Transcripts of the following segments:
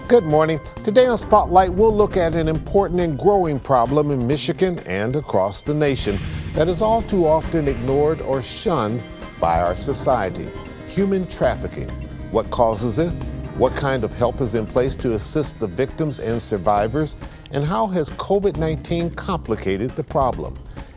Good morning. Today on Spotlight, we'll look at an important and growing problem in Michigan and across the nation that is all too often ignored or shunned by our society: human trafficking. What causes it? What kind of help is in place to assist the victims and survivors? And how has COVID-19 complicated the problem?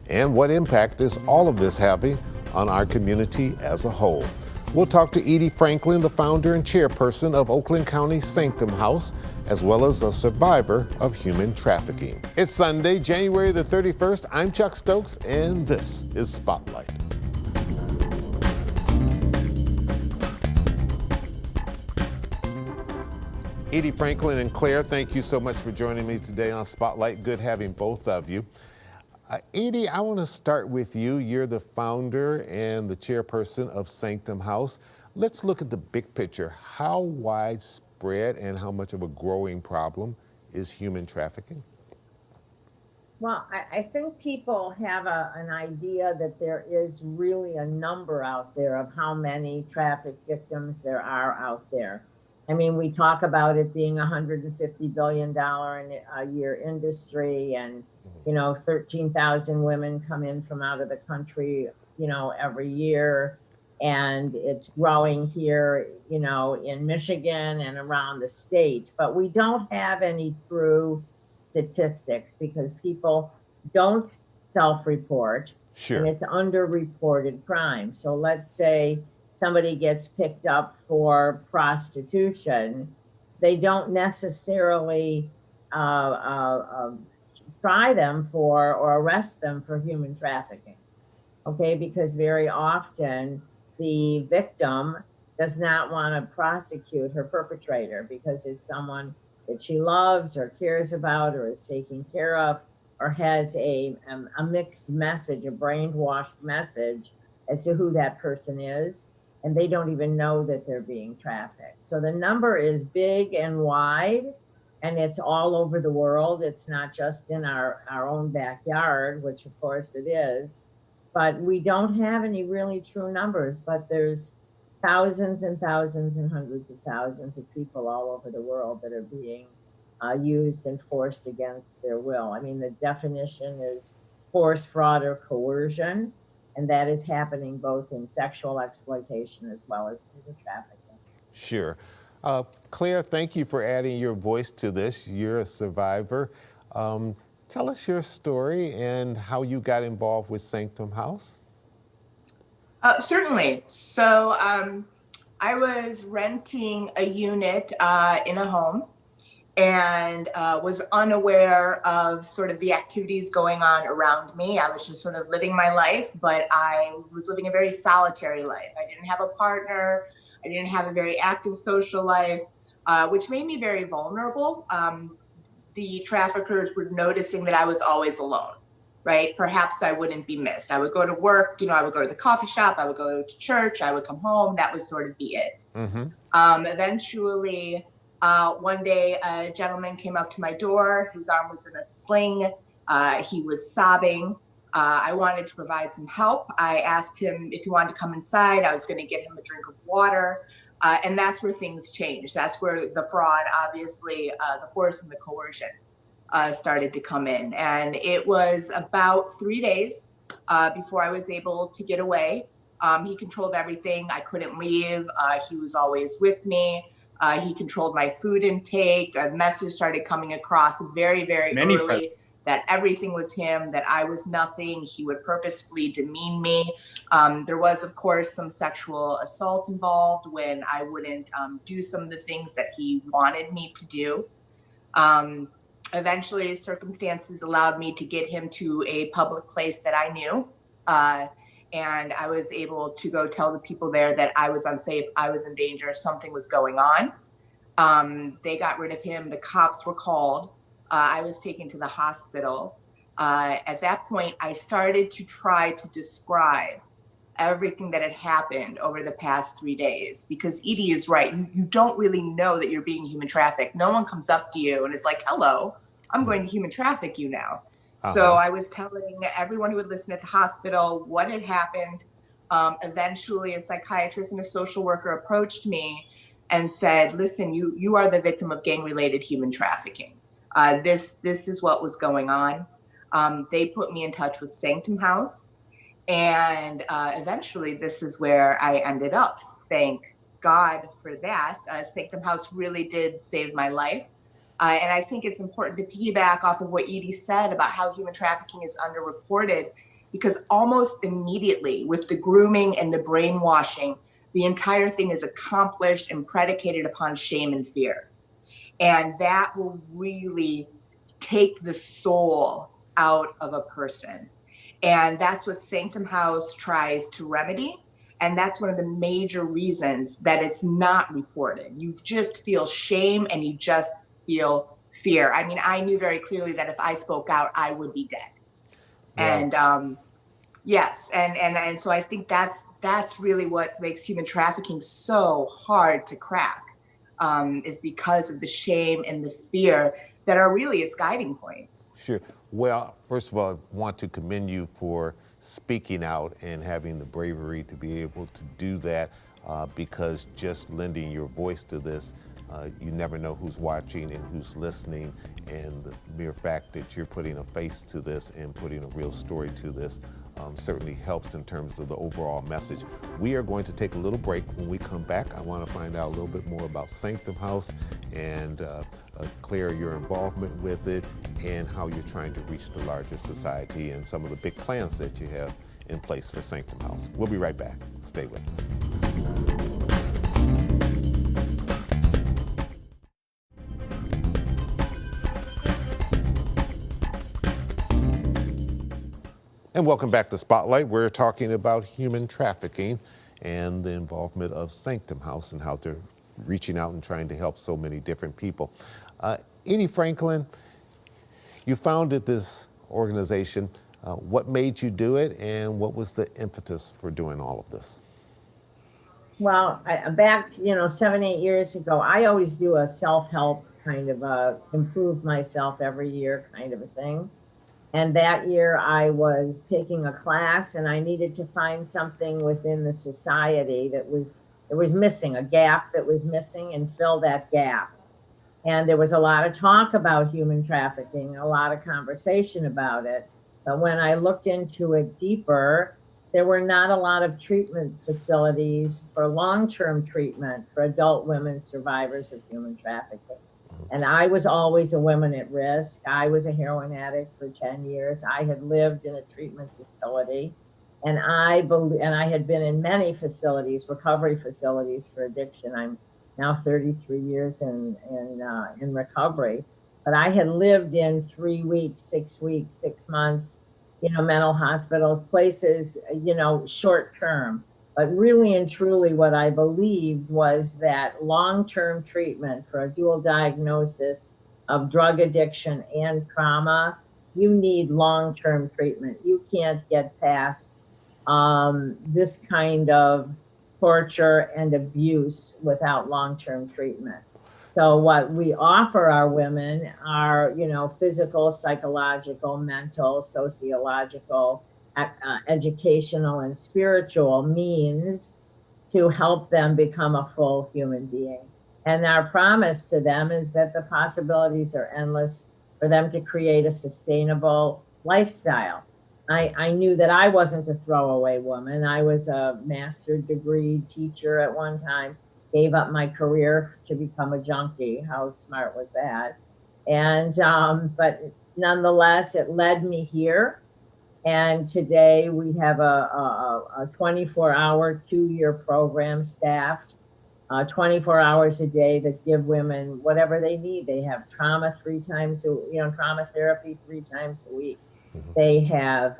And what impact is all of this having on our community as a whole? We'll talk to Edie Franklin, the founder and chairperson of Oakland County Sanctum House, as well as a survivor of human trafficking. It's Sunday, January the 31st. I'm Chuck Stokes, and this is Spotlight. Edie Franklin and Claire, thank you so much for joining me today on Spotlight. Good having both of you. Edie, I want to start with you. You're the founder and the chairperson of Sanctum House. Let's look at the big picture. How widespread and how much of a growing problem is human trafficking? Well, I think people have an idea that there is really a number out there of how many traffic victims there are out there. I mean, we talk about it being a $150 billion a year industry, and 13,000 women come in from out of the country, every year, and it's growing here, in Michigan and around the state. But we don't have any true statistics because people don't self-report. Sure. And it's underreported crime. So let's say somebody gets picked up for prostitution, they don't necessarily try them for or arrest them for human trafficking, okay? Because very often the victim does not want to prosecute her perpetrator because it's someone that she loves or cares about or is taking care of, or has a mixed message, a brainwashed message as to who that person is, and they don't even know that they're being trafficked. So the number is big and wide, and it's all over the world. It's not just in our own backyard, which of course it is, but we don't have any really true numbers. But there's thousands and thousands and hundreds of thousands of people all over the world that are being used and forced against their will. I mean, the definition is force, fraud, or coercion, and that is happening both in sexual exploitation as well as human trafficking. Sure. Claire, thank you for adding your voice to this. You're a survivor. Tell us your story and how you got involved with Sanctum House. Certainly. So I was renting a unit in a home and was unaware of sort of the activities going on around me. I was just sort of living my life, but I was living a very solitary life. I didn't have a partner. I didn't have a very active social life, which made me very vulnerable. The traffickers were noticing that I was always alone, right? Perhaps I wouldn't be missed. I would go to work, I would go to the coffee shop, I would go to church, I would come home. That would sort of be it. Mm-hmm. Eventually, one day, a gentleman came up to my door. His arm was in a sling. He was sobbing. I wanted to provide some help. I asked him if he wanted to come inside. I was going to get him a drink of water. And that's where things changed. That's where the fraud, obviously, the force and the coercion started to come in. And it was about 3 days before I was able to get away. He controlled everything. I couldn't leave. He was always with me. He controlled my food intake. A message started coming across very, very early that everything was him, that I was nothing. He would purposefully demean me. There was, of course, some sexual assault involved when I wouldn't do some of the things that he wanted me to do. Eventually, circumstances allowed me to get him to a public place that I knew. And I was able to go tell the people there that I was unsafe, I was in danger, something was going on. They got rid of him. The cops were called. I was taken to the hospital. At that point, I started to try to describe everything that had happened over the past 3 days, because Edie is right. You don't really know that you're being human trafficked. No one comes up to you and is like, hello, I'm going to human traffic you now. Uh-huh. So I was telling everyone who would listen at the hospital what had happened. Eventually, a psychiatrist and a social worker approached me and said, listen, you are the victim of gang-related human trafficking. This is what was going on. They put me in touch with Sanctum House, and eventually this is where I ended up. Thank God for that. Sanctum House really did save my life. And I think it's important to piggyback off of what Edie said about how human trafficking is underreported, because almost immediately with the grooming and the brainwashing, the entire thing is accomplished and predicated upon shame and fear. And that will really take the soul out of a person. And that's what Sanctum House tries to remedy. And that's one of the major reasons that it's not reported. You just feel shame and you just feel fear. I mean, I knew very clearly that if I spoke out, I would be dead. Wow. And yes, and so I think that's really what makes human trafficking so hard to crack, is because of the shame and the fear that are really its guiding points. Sure. Well, first of all, I want to commend you for speaking out and having the bravery to be able to do that, because just lending your voice to this, you never know who's watching and who's listening, and the mere fact that you're putting a face to this and putting a real story to this certainly helps in terms of the overall message. We are going to take a little break. When we come back, I want to find out a little bit more about Sanctum House and Claire, your involvement with it and how you're trying to reach the larger society and some of the big plans that you have in place for Sanctum House. We'll be right back. Stay with us. And welcome back to Spotlight. We're talking about human trafficking and the involvement of Sanctum House and how they're reaching out and trying to help so many different people. Edie Franklin, you founded this organization. What made you do it, and what was the impetus for doing all of this? Well, back 7, 8 years ago, I always do a self-help kind of improve myself every year kind of a thing. And that year I was taking a class and I needed to find something within the society that was missing, a gap that was missing, and fill that gap. And there was a lot of talk about human trafficking, a lot of conversation about it. But when I looked into it deeper, there were not a lot of treatment facilities for long-term treatment for adult women survivors of human trafficking. And I was always a woman at risk. I was a heroin addict for 10 years. I had lived in a treatment facility, and I had been in many facilities, recovery facilities for addiction. I'm now 33 years in recovery, but I had lived in 3 weeks, 6 weeks, 6 months, mental hospitals, places, short term. But really and truly what I believed was that long-term treatment for a dual diagnosis of drug addiction and trauma, you need long-term treatment. You can't get past this kind of torture and abuse without long-term treatment. So what we offer our women are, physical, psychological, mental, sociological, educational, and spiritual means to help them become a full human being. And our promise to them is that the possibilities are endless for them to create a sustainable lifestyle. I knew that I wasn't a throwaway woman. I was a master's degree teacher at one time, gave up my career to become a junkie. How smart was that? And but nonetheless, it led me here. And today we have a 24-hour, 2-year program staffed, 24 hours a day that give women whatever they need. They have trauma trauma therapy 3 times a week. Mm-hmm. They have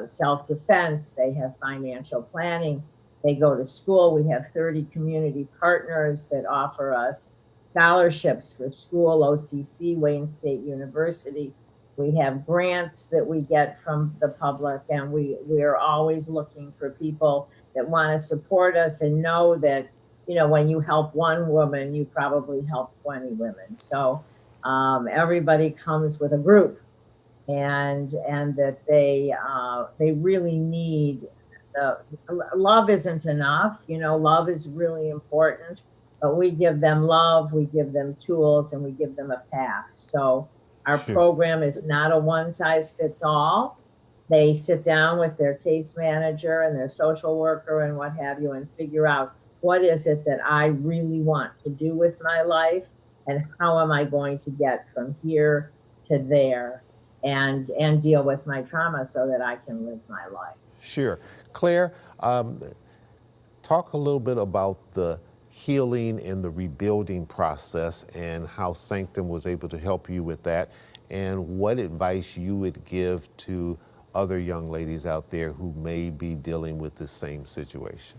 self-defense. They have financial planning. They go to school. We have 30 community partners that offer us scholarships for school, OCC, Wayne State University. We have grants that we get from the public, and we are always looking for people that want to support us and know that, when you help one woman, you probably help 20 women. So everybody comes with a group, and that they really need love isn't enough. Love is really important, but we give them love, we give them tools, and we give them a path. So our Sure. program is not a one size fits all. They sit down with their case manager and their social worker and what have you and figure out, what is it that I really want to do with my life, and how am I going to get from here to there, and deal with my trauma so that I can live my life. Sure. Claire, talk a little bit about the healing and the rebuilding process and how Sanctum was able to help you with that, and what advice you would give to other young ladies out there who may be dealing with the same situation.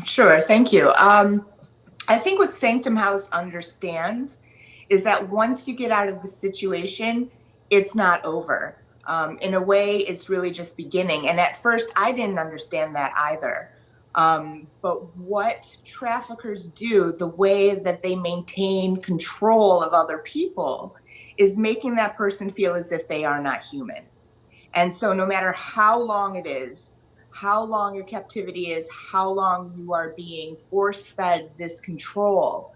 Sure, thank you. I think what Sanctum House understands is that once you get out of the situation, it's not over. In a way, it's really just beginning. And at first, I didn't understand that either. But what traffickers do, the way that they maintain control of other people, is making that person feel as if they are not human. And so no matter how long it is, how long your captivity is, how long you are being force-fed this control,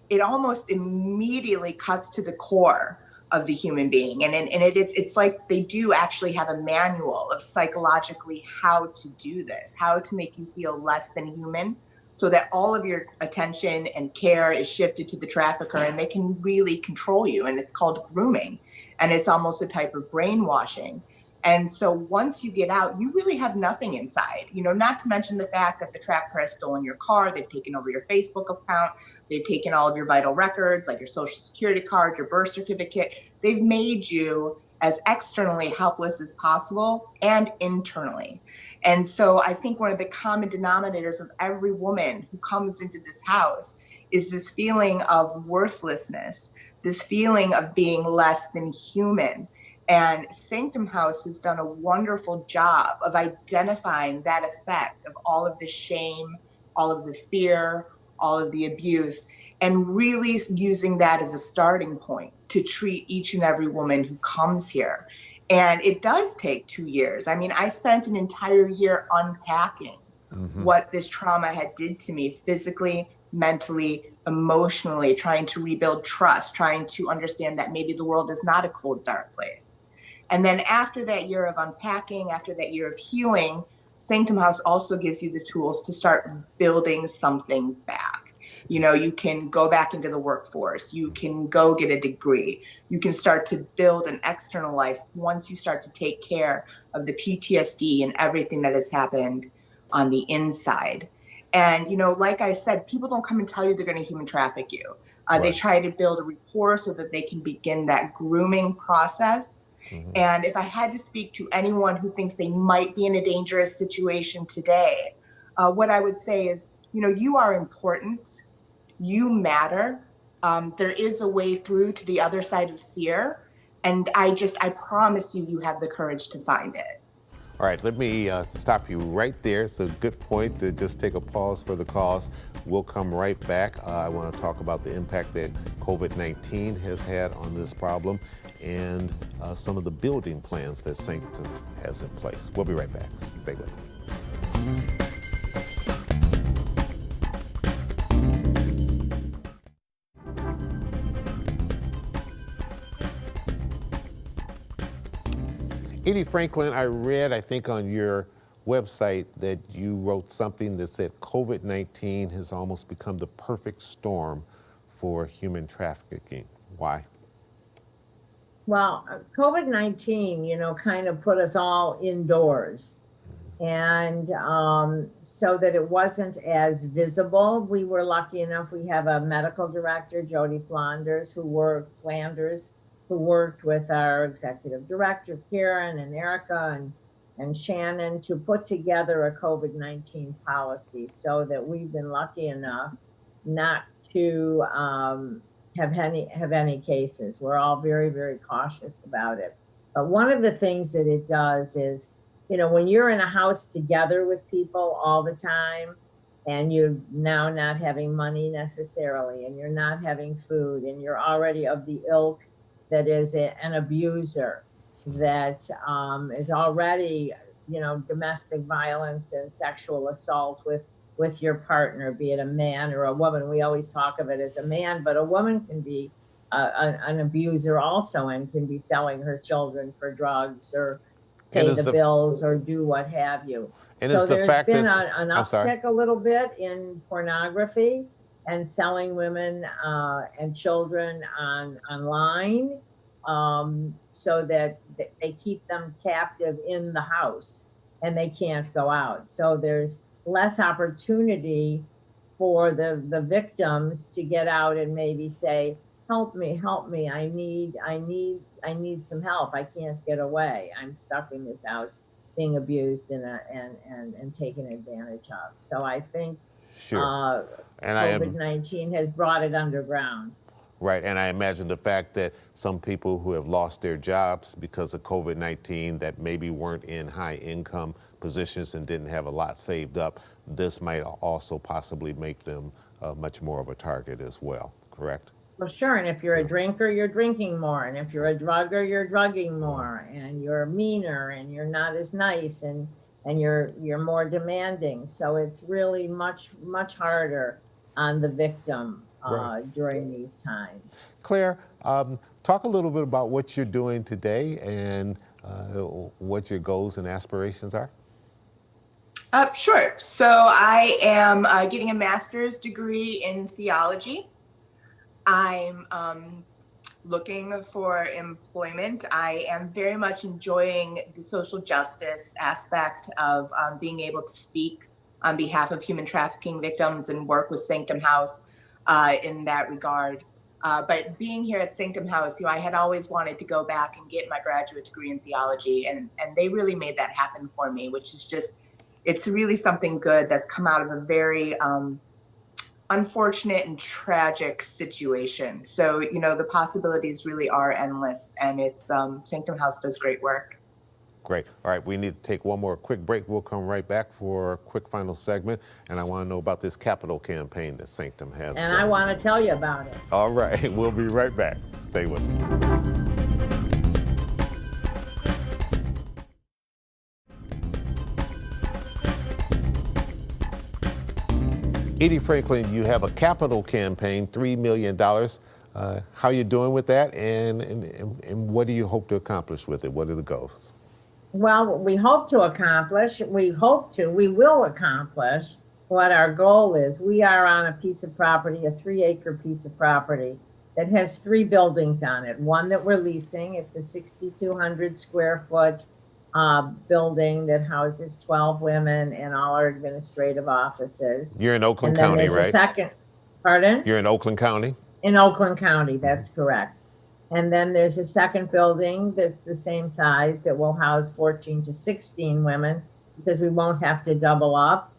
it almost immediately cuts to the core of the human being. And it's like they do actually have a manual of psychologically how to do this, how to make you feel less than human, so that all of your attention and care is shifted to the trafficker and they can really control you. And it's called grooming. And it's almost a type of brainwashing. And so once you get out, you really have nothing inside, not to mention the fact that the trafficker has stolen your car, they've taken over your Facebook account, they've taken all of your vital records, like your social security card, your birth certificate. They've made you as externally helpless as possible and internally. And so I think one of the common denominators of every woman who comes into this house is this feeling of worthlessness, this feeling of being less than human. And Sanctum House has done a wonderful job of identifying that effect of all of the shame, all of the fear, all of the abuse, and really using that as a starting point to treat each and every woman who comes here. And it does take 2 years. I mean, I spent an entire year unpacking what this trauma had did to me physically, mentally, emotionally, trying to rebuild trust, trying to understand that maybe the world is not a cold, dark place. And then after that year of unpacking, after that year of healing, Sanctum House also gives you the tools to start building something back. You can go back into the workforce. You can go get a degree. You can start to build an external life once you start to take care of the PTSD and everything that has happened on the inside. And, like I said, people don't come and tell you they're going to human traffic you. They try to build a rapport so that they can begin that grooming process. And if I had to speak to anyone who thinks they might be in a dangerous situation today, what I would say is, you are important. You matter. There is a way through to the other side of fear. And I promise you, you have the courage to find it. All right, let me stop you right there. It's a good point to just take a pause for the cause. We'll come right back. I want to talk about the impact that COVID-19 has had on this problem and some of the building plans that Sanctum has in place. We'll be right back. Stay with us. 80 Franklin, I read, I think on your website that you wrote something that said COVID-19 has almost become the perfect storm for human trafficking. Why? Well, COVID-19, kind of put us all indoors. And so that it wasn't as visible. We were lucky enough, we have a medical director, Jody Flanders, who worked with our executive director, Karen and Erica and Shannon, to put together a COVID-19 policy, so that we've been lucky enough not to have any cases. We're all very, very cautious about it. But one of the things that it does is, when you're in a house together with people all the time, and you're now not having money necessarily, and you're not having food, and you're already of the ilk that is an abuser, that is already, domestic violence and sexual assault with with your partner, be it a man or a woman. We always talk of it as a man, but a woman can be an abuser also, and can be selling her children for drugs or And pay is the the bills or do what have you. and So is the there's fact been is, an I'm sorry. uptick a little bit in pornography and selling women and children online, so that they keep them captive in the house and they can't go out. So there's less opportunity for the victims to get out and maybe say, help me, I need some help. I can't get away. I'm stuck in this house being abused and taken advantage of. So I think Sure. uh, And I am COVID-19 has brought it underground. right. And I imagine the fact that some people who have lost their jobs because of COVID-19 that maybe weren't in high income positions and didn't have a lot saved up, this might also possibly make them much more of a target as well, correct? Well, sure. And if you're a drinker, you're drinking more. And if you're a drugger, you're drugging more. And you're meaner and you're not as nice, and you're more demanding. So it's really much harder on the victim during these times. Claire, talk a little bit about what you're doing today and what your goals and aspirations are. Sure. So I am getting a master's degree in theology. I'm looking for employment. I am very much enjoying the social justice aspect of being able to speak on behalf of human trafficking victims and work with Sanctum House in that regard. But being here at Sanctum House, I had always wanted to go back and get my graduate degree in theology, and they really made that happen for me, which is just, it's really something good that's come out of a very unfortunate and tragic situation. So, the possibilities really are endless, and it's Sanctum House does great work. Great. All right, we need to take one more quick break. We'll come right back for a quick final segment, and I want to know about this capital campaign that Sanctum has. And I want to tell you about it. All right, we'll be right back. Stay with me. Edie Franklin, you have a capital campaign, $3 million. How are you doing with that, and what do you hope to accomplish with it? What are the goals? Well, we will accomplish what our goal is. We are on a piece of property, a 3-acre piece of property that has 3 buildings on it. One that we're leasing, it's a 6,200 square foot building that houses 12 women and all our administrative offices. You're in Oakland County, right? Pardon? You're in Oakland County? In Oakland County, that's correct. And then there's a second building that's the same size that will house 14 to 16 women, because we won't have to double up.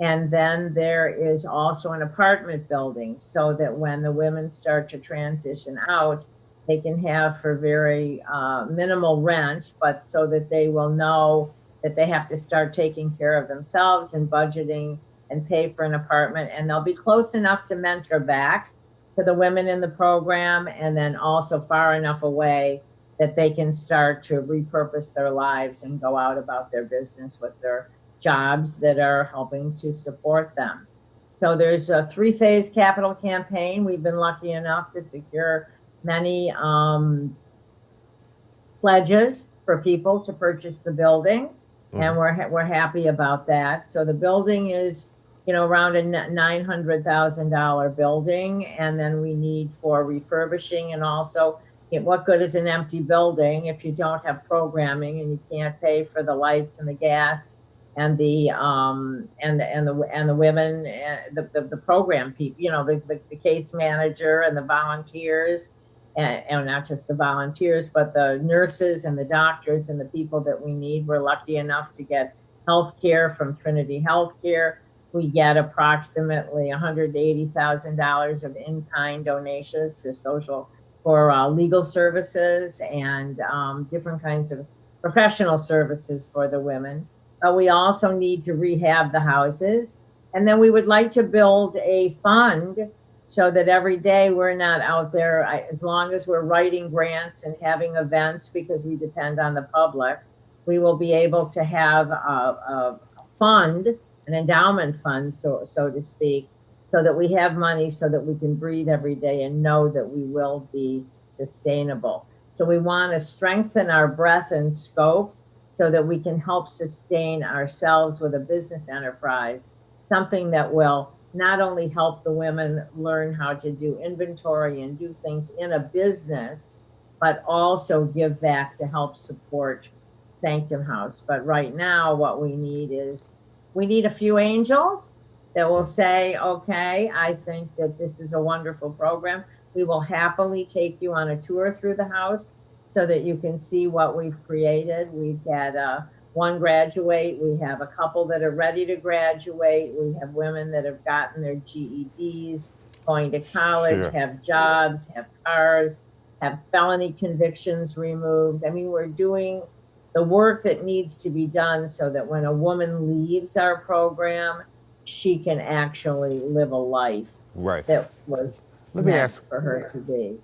And then there is also an apartment building, so that when the women start to transition out, they can have for very minimal rent, but so that they will know that they have to start taking care of themselves and budgeting and pay for an apartment. And they'll be close enough to mentor back to the women in the program, and then also far enough away that they can start to repurpose their lives and go out about their business with their jobs that are helping to support them. So there's a 3-phase capital campaign. We've been lucky enough to secure many pledges for people to purchase the building, and we're happy about that. So the building is, around a $900,000 building, and then we need for refurbishing, and also, what good is an empty building if you don't have programming and you can't pay for the lights and the gas and the women, the program people, the case manager and the volunteers, and not just the volunteers, but the nurses and the doctors and the people that we need. We're lucky enough to get health care from Trinity Healthcare. We get approximately $180,000 of in-kind donations for legal services and different kinds of professional services for the women. But we also need to rehab the houses. And then we would like to build a fund so that every day we're not out there, as long as we're writing grants and having events, because we depend on the public, we will be able to have a fund an endowment fund, so to speak, so that we have money so that we can breathe every day and know that we will be sustainable. So we want to strengthen our breadth and scope so that we can help sustain ourselves with a business enterprise, something that will not only help the women learn how to do inventory and do things in a business, but also give back to help support Sanctum House. But right now, what we need is, we need a few angels that will say, okay, I think that this is a wonderful program. We will happily take you on a tour through the house so that you can see what we've created. We've had one graduate. We have a couple that are ready to graduate. We have women that have gotten their GEDs, going to college, Sure. have jobs, have cars, have felony convictions removed. I mean, we're doing the work that needs to be done so that when a woman leaves our program, she can actually live a life Right. that was Let me meant ask. for her to be.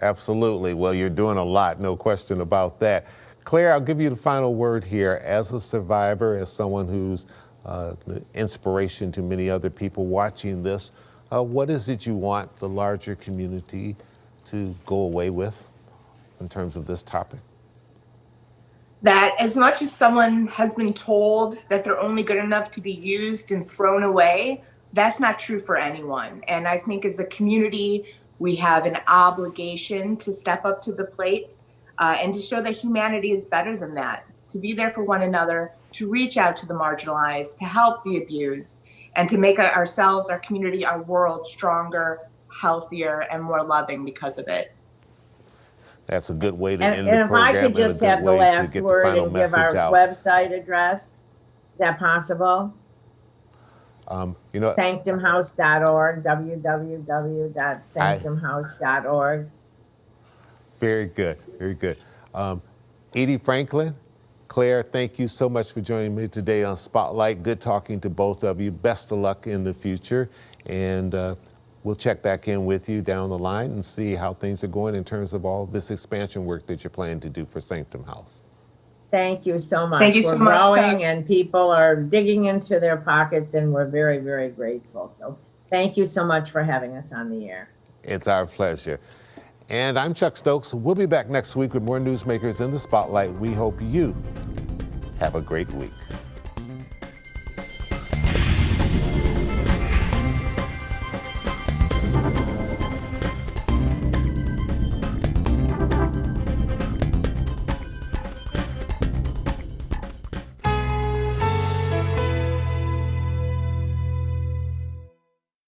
Absolutely. Well, you're doing a lot, no question about that. Claire, I'll give you the final word here. As a survivor, as someone who's inspiration to many other people watching this, what is it you want the larger community to go away with in terms of this topic? That as much as someone has been told that they're only good enough to be used and thrown away, that's not true for anyone. And I think as a community, we have an obligation to step up to the plate and to show that humanity is better than that, to be there for one another, to reach out to the marginalized, to help the abused, and to make ourselves, our community, our world stronger, healthier, and more loving because of it. That's a good way to And end the if program I could just and a have good the way to last get the word final and give our message out. website address, is that possible? You know, Sanctumhouse.org, www.sanctumhouse.org. very good, very good. Edie Franklin, Claire, thank you so much for joining me today on Spotlight. Good talking to both of you. Best of luck in the future. And we'll check back in with you down the line and see how things are going in terms of all this expansion work that you're planning to do for Sanctum House. Thank you so much. Thank you so much, We're growing Doug. and people are digging into their pockets and we're very, very grateful. So thank you so much for having us on the air. It's our pleasure. And I'm Chuck Stokes. We'll be back next week with more newsmakers in the Spotlight. We hope you have a great week.